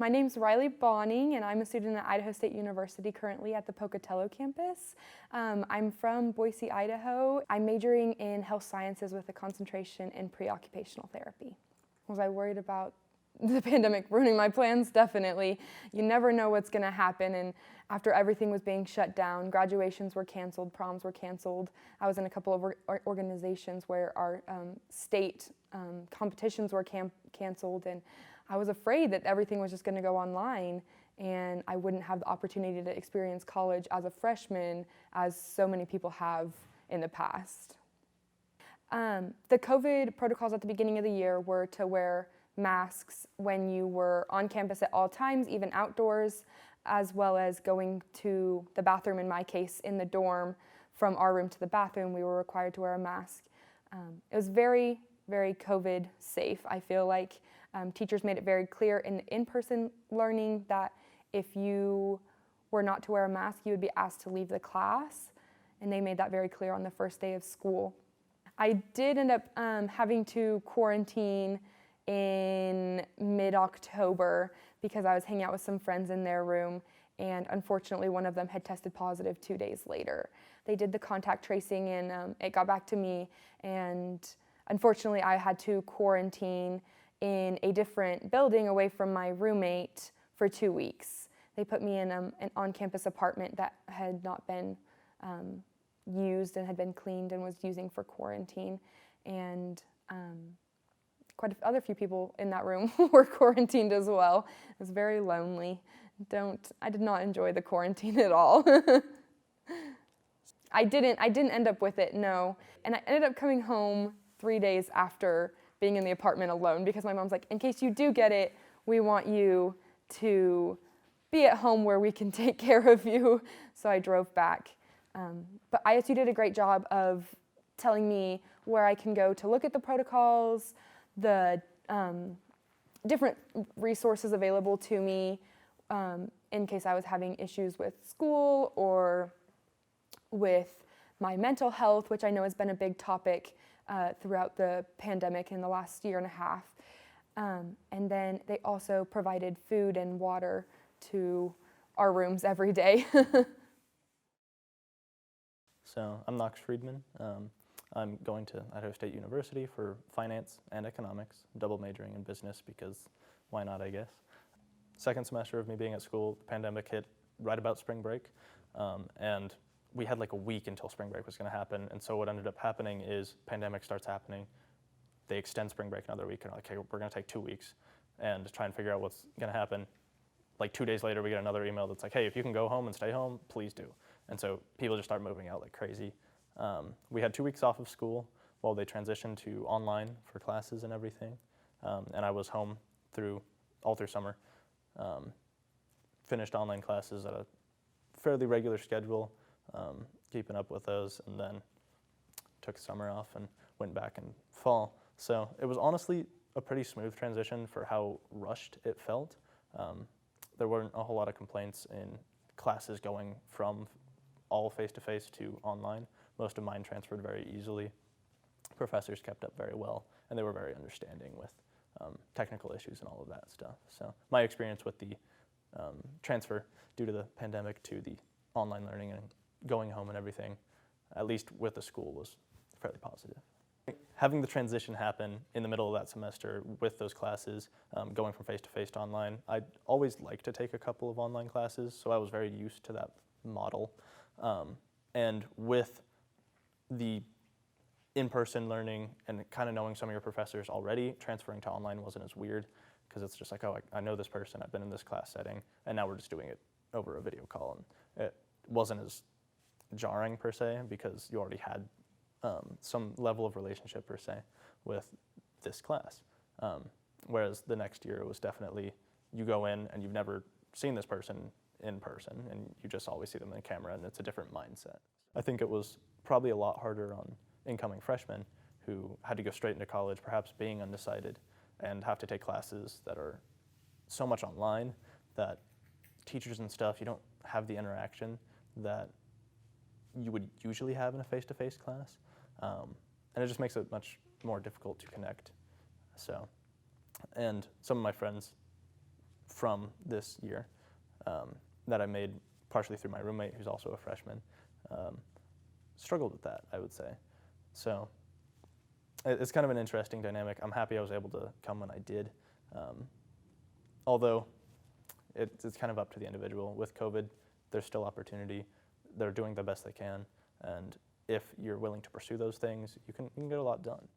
My name's Riley Bonning, and I'm a student at Idaho State University currently at the Pocatello campus. I'm from Boise, Idaho. I'm majoring in health sciences with a concentration in pre-occupational therapy. Was I worried about the pandemic ruining my plans? Definitely. You never know what's going to happen, and after everything was being shut down, graduations were canceled, proms were canceled. I was in a couple of organizations where our state competitions were canceled, and I was afraid that everything was just going to go online and I wouldn't have the opportunity to experience college as a freshman as so many people have in the past. The COVID protocols at the beginning of the year were to wear masks when you were on campus at all times, even outdoors, as well as going to the bathroom, in my case, in the dorm. From our room to the bathroom, we were required to wear a mask. It was very, very COVID safe, I feel like. Teachers made it very clear in-person learning that if you were not to wear a mask, you would be asked to leave the class, and they made that very clear on the first day of school. I did end up having to quarantine in mid-October because I was hanging out with some friends in their room, and unfortunately one of them had tested positive 2 days later. They did the contact tracing and it got back to me, and unfortunately I had to quarantine in a different building away from my roommate for 2 weeks. They put me in an on-campus apartment that had not been used and had been cleaned and was using for quarantine, and quite a few people in that room were quarantined as well. It was very lonely. I did not enjoy the quarantine at all. I didn't end up with it, no. And I ended up coming home 3 days after being in the apartment alone because my mom's like, in case you do get it, we want you to be at home where we can take care of you. So I drove back. But ISU did a great job of telling me where I can go to look at the protocols, the different resources available to me in case I was having issues with school or with my mental health, which I know has been a big topic throughout the pandemic in the last year and a half. And then they also provided food and water to our rooms every day. So I'm Knox Friedman. I'm going to Idaho State University for finance and economics, double majoring in business because why not, I guess. Second semester of me being at school, the pandemic hit right about spring break, and we had like a week until spring break was going to happen, and so what ended up happening is pandemic starts happening, they extend spring break another week, and like, okay, we're going to take 2 weeks and try and figure out what's going to happen. Like 2 days later, we get another email that's like, hey, if you can go home and stay home, please do. And so people just start moving out like crazy. We had 2 weeks off of school while they transitioned to online for classes and everything, and I was home all through summer. Finished online classes at a fairly regular schedule, keeping up with those, and then took summer off and went back in fall. So it was honestly a pretty smooth transition for how rushed it felt. There weren't a whole lot of complaints in classes going from all face-to-face to online. Most of mine transferred very easily. Professors kept up very well, and they were very understanding with technical issues and all of that stuff. So my experience with the transfer due to the pandemic to the online learning and going home and everything, at least with the school, was fairly positive. Having the transition happen in the middle of that semester with those classes, going from face-to-face to online, I'd always liked to take a couple of online classes, so I was very used to that model. And with the in-person learning and kind of knowing some of your professors already, transferring to online wasn't as weird because it's just like, oh, I know this person, I've been in this class setting, and now we're just doing it over a video call. And it wasn't as jarring per se because you already had some level of relationship per se with this class. Whereas the next year it was definitely, you go in and you've never seen this person in person and you just always see them in camera, and it's a different mindset. I think it was probably a lot harder on incoming freshmen who had to go straight into college, perhaps being undecided, and have to take classes that are so much online that teachers and stuff, you don't have the interaction that you would usually have in a face-to-face class. And it just makes it much more difficult to connect. So, and some of my friends from this year that I made partially through my roommate, who's also a freshman, struggled with that, I would say. So it's kind of an interesting dynamic. I'm happy I was able to come when I did, although it's kind of up to the individual. With COVID, there's still opportunity. They're doing the best they can, and if you're willing to pursue those things, you can get a lot done.